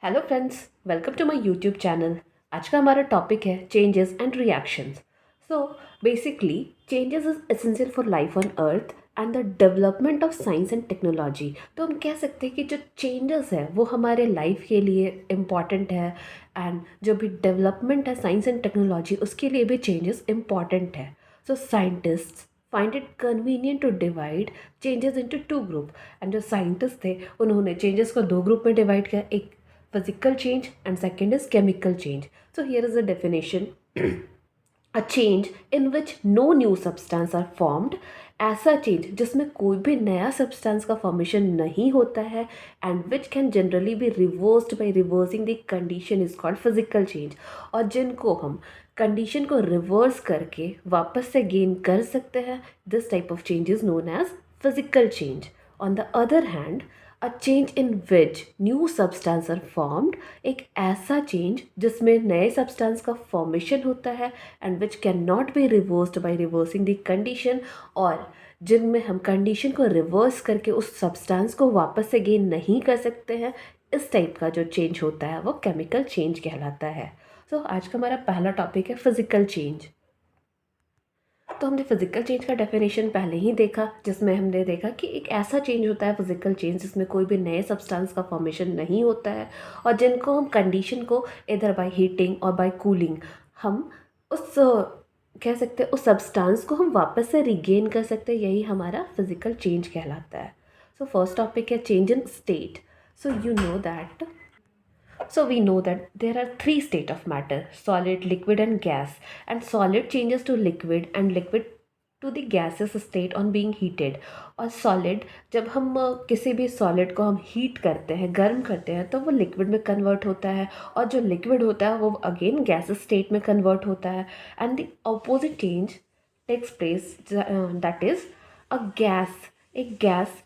Hello friends, welcome to my YouTube channel. आज का हमारा टॉपिक है changes and reactions. So basically changes is essential for life on earth and the development of science and technology. तो हम कह सकते हैं कि जो चेंजेस है वो हमारे लाइफ के लिए इम्पॉर्टेंट है, एंड जो भी डेवलपमेंट है साइंस एंड टेक्नोलॉजी उसके लिए भी चेंजेस इम्पॉर्टेंट है। So scientist find it convenient to divide changes into two group. And जो साइंटिस्ट थे उन्होंने चेंजेस को दो ग्रुप में डिवाइड किया, एक physical change and second is chemical change. So here is the definition. A change in which no new substance are formed, ऐसा change जिसमें कोई भी नया सब्सटेंस का फॉर्मेशन नहीं होता है, and which can generally be reversed by reversing the condition is called physical change. और जिनको हम कंडीशन को रिवर्स करके वापस से गेन कर सकते हैं, this type of change is known as physical change. On the other hand, a change in which new substance are formed, एक ऐसा चेंज जिसमें नए सब्सटेंस का फॉर्मेशन होता है and which can not be reversed by reversing the condition, और जिनमें हम कंडीशन को रिवर्स करके उस सब्सटेंस को वापस से गेन नहीं कर सकते हैं, इस टाइप का जो चेंज होता है वो केमिकल चेंज कहलाता है। सो आज का हमारा पहला टॉपिक है फिजिकल चेंज। तो हमने फिजिकल चेंज का डेफिनेशन पहले ही देखा, जिसमें हमने देखा कि एक ऐसा चेंज होता है फिजिकल चेंज जिसमें कोई भी नए सब्सटेंस का फॉर्मेशन नहीं होता है, और जिनको हम कंडीशन को इधर बाय हीटिंग और बाय कूलिंग हम उस कह सकते हैं उस सब्सटेंस को हम वापस से रिगेन कर सकते हैं, यही हमारा फिजिकल चेंज कहलाता है। सो फर्स्ट टॉपिक है change in state. So you know that, so we know that there are three state of matter: solid, liquid and gas. And solid changes to liquid and liquid to the gaseous state on being heated. और solid, जब हम किसी भी solid को हम heat करते हैं, गर्म करते हैं, तो वो liquid में convert होता है, और जो liquid होता है वो again gaseous state में convert होता है। And the opposite change takes place, that is a gas, एक गैस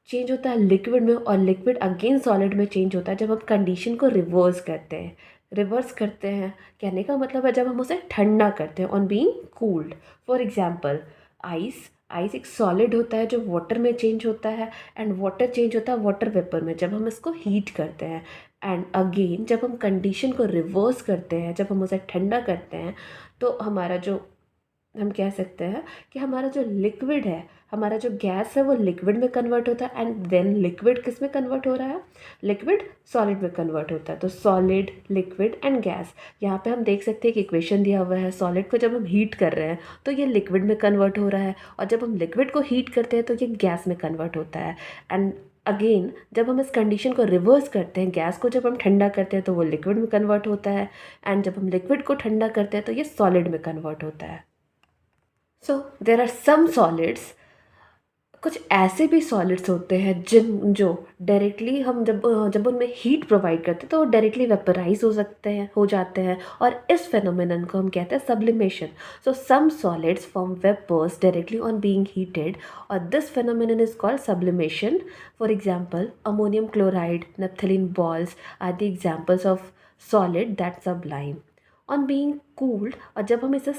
चेंज होता है लिक्विड में, और लिक्विड अगेन सॉलिड में चेंज होता है जब हम कंडीशन को रिवर्स करते हैं। रिवर्स करते हैं कहने का मतलब है जब हम उसे ठंडा करते हैं, on being cooled. For example ice, ice एक सॉलिड होता है जो वाटर में चेंज होता है, एंड वाटर चेंज होता है वाटर वेपर में जब हम इसको हीट करते हैं। एंड अगेन जब हम कंडीशन को रिवर्स करते हैं, जब हम उसे ठंडा करते हैं, तो हमारा जो हम कह सकते हैं कि हमारा जो लिक्विड है, हमारा जो गैस है वो लिक्विड में कन्वर्ट होता है, एंड देन लिक्विड किस में कन्वर्ट हो रहा है, लिक्विड सॉलिड में कन्वर्ट होता है। तो सॉलिड, लिक्विड एंड गैस, यहाँ पे हम देख सकते हैं कि इक्वेशन दिया हुआ है। सॉलिड को जब हम हीट कर रहे हैं तो ये लिक्विड में कन्वर्ट हो रहा है, और जब हम लिक्विड को हीट करते हैं तो ये गैस में कन्वर्ट होता है। एंड अगेन जब हम इस कंडीशन को रिवर्स करते हैं, गैस को जब हम ठंडा करते हैं तो वो लिक्विड में कन्वर्ट होता है, एंड जब हम लिक्विड को ठंडा करते हैं तो ये सॉलिड में कन्वर्ट होता है। सो देर आर सम सॉलिड्स, कुछ ऐसे भी सॉलिड्स होते हैं जिन जो डायरेक्टली हम जब उनमें हीट प्रोवाइड करते हैं तो वो डायरेक्टली वेपराइज हो सकते हैं, हो जाते हैं, और इस फेनोमेनन को हम कहते हैं sublimation. So some solids form vapours directly on being heated, और this phenomenon is called sublimation. For example ammonium chloride, naphthalene balls are the examples of solid that sublime on being cooled. और जब हम इसे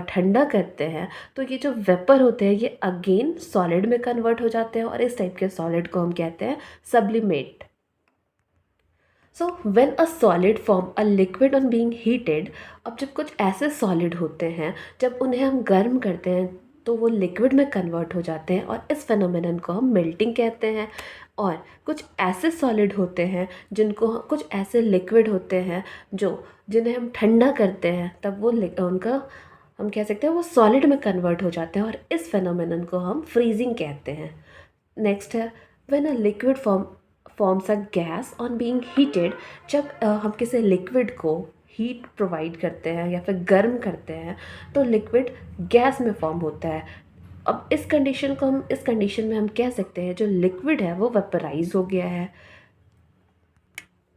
ठंडा करते हैं तो ये जो वेपर होते हैं ये अगेन सॉलिड में कन्वर्ट हो जाते हैं, और इस टाइप के सॉलिड को हम कहते हैं sublimate. So when a solid form a liquid on being heated, अब जब कुछ ऐसे सॉलिड होते हैं जब उन्हें हम गर्म करते हैं तो वो लिक्विड में कन्वर्ट हो जाते हैं, और इस फेनोमेनन को हम मेल्टिंग कहते हैं। और कुछ ऐसे सॉलिड होते हैं जिनको, कुछ ऐसे लिक्विड होते हैं जो जिन्हें हम ठंडा करते हैं तब वो उनका हम कह सकते हैं वो सॉलिड में कन्वर्ट हो जाते हैं, और इस फेनोमेनन को हम फ्रीजिंग कहते हैं। नेक्स्ट है when a liquid forms a gas on being heated, जब हम किसी लिक्विड को हीट प्रोवाइड करते हैं या फिर गर्म करते हैं तो लिक्विड गैस में फॉर्म होता है। अब इस कंडीशन में हम कह सकते हैं जो लिक्विड है वो वेपराइज हो गया है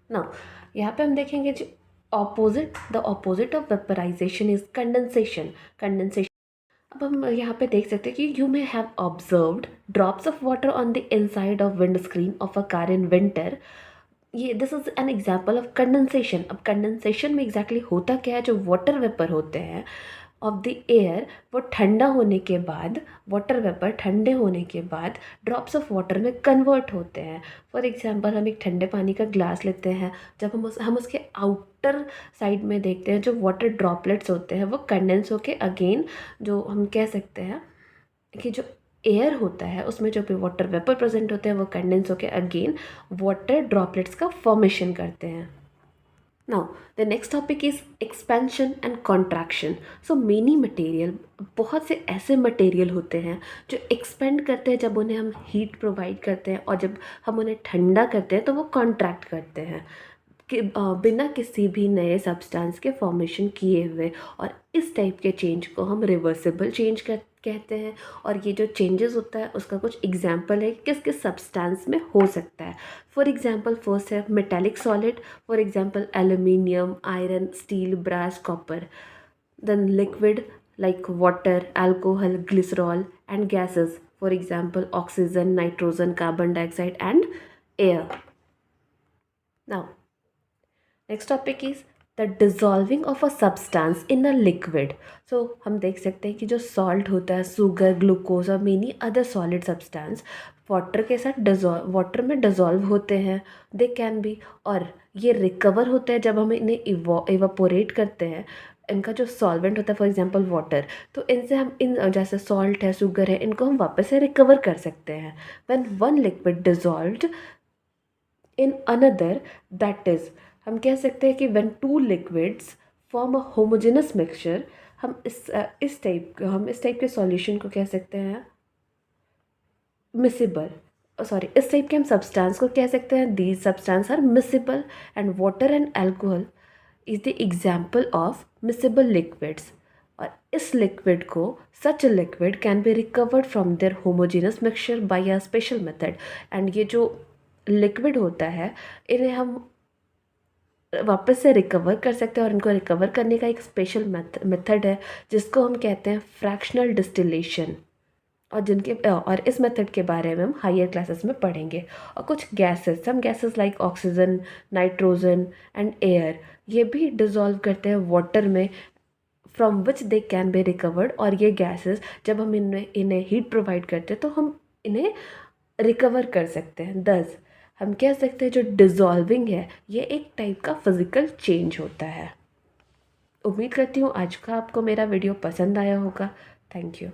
ना। यहाँ पे हम देखेंगे जो the opposite of vaporisation is condensation. अब हम यहाँ पे देख सकते हैं कि you may have observed drops of water on the inside of windscreen of a car in winter. ये this is an example of condensation. अब कंडेंसेशन में एग्जैक्टली होता क्या है, जो वाटर वेपर होते हैं ऑफ द एयर वो ठंडा होने के बाद, वाटर वेपर ठंडे होने के बाद ड्रॉप्स ऑफ वाटर में कन्वर्ट होते हैं। फॉर एग्जांपल हम एक ठंडे पानी का ग्लास लेते हैं, जब हम उसके आउटर साइड में देखते हैं जो वाटर ड्रॉपलेट्स होते हैं वो कंडेंस होके अगेन, जो हम कह सकते हैं कि जो एयर होता है उसमें जो भी वाटर वेपर प्रेजेंट होते हैं वो कंडेंस होके अगेन वाटर ड्रॉपलेट्स का फॉर्मेशन करते हैं। Now, the next topic is expansion and contraction. So, many material, बहुत से ऐसे मटेरियल होते हैं जो एक्सपेंड करते हैं जब उन्हें हम हीट प्रोवाइड करते हैं, और जब हम उन्हें ठंडा करते हैं तो वो कॉन्ट्रैक्ट करते हैं कि बिना किसी भी नए सब्सटेंस के फॉर्मेशन किए हुए। और इस टाइप के चेंज को हम रिवर्सिबल चेंज कहते हैं। और ये जो चेंजेस होता है उसका कुछ एग्जांपल है किस किस सब्सटेंस में हो सकता है। फॉर एग्जांपल फर्स्ट है metallic solid, for example aluminium, iron, steel, brass, copper. Then liquid like water, alcohol, glycerol, and gases, for example oxygen, nitrogen, carbon dioxide and air. Now next topic is the dissolving of a substance in a liquid. So हम देख सकते हैं कि जो salt होता है, sugar, glucose और many other solid substance water के साथ वाटर में डिज़ोल्व होते हैं। दे कैन बी, और ये रिकवर होते हैं जब हम इन्हें इवापोरेट करते हैं। इनका जो सॉल्वेंट होता है, फॉर एग्जांपल वाटर, तो इनसे हम जैसे सॉल्ट है, शुगर है, इनको हम वापस से रिकवर कर सकते हैं। When one liquid dissolved in another, that is, हम कह सकते हैं कि when two liquids form a homogeneous mixture, हम इस टाइप के सॉल्यूशन को कह सकते हैं मिसिबल। सॉरी, इस टाइप के हम सब्सटेंस को कह सकते हैं these substance are miscible, and water and alcohol is the example of miscible liquids. और इस लिक्विड को, such a liquid can be recovered from their homogeneous mixture by a special method. And ये जो liquid होता है इन्हें हम वापस से रिकवर कर सकते हैं, और इनको रिकवर करने का एक स्पेशल मेथड है जिसको हम कहते हैं फ्रैक्शनल डिस्टिलेशन। और इस मेथड के बारे में हम हायर क्लासेस में पढ़ेंगे। और कुछ gases, some gases like oxygen, nitrogen and air, ये भी डिज़ोल्व करते हैं वाटर में, from which they can be recovered. और ये गैसेस जब हम इन्हें हीट प्रोवाइड करते हैं तो हम इन्हें रिकवर कर सकते हैं। दस हम कह सकते हैं जो डिज़ोल्विंग है ये एक टाइप का फिज़िकल चेंज होता है। उम्मीद करती हूँ आज का आपको मेरा वीडियो पसंद आया होगा। Thank you.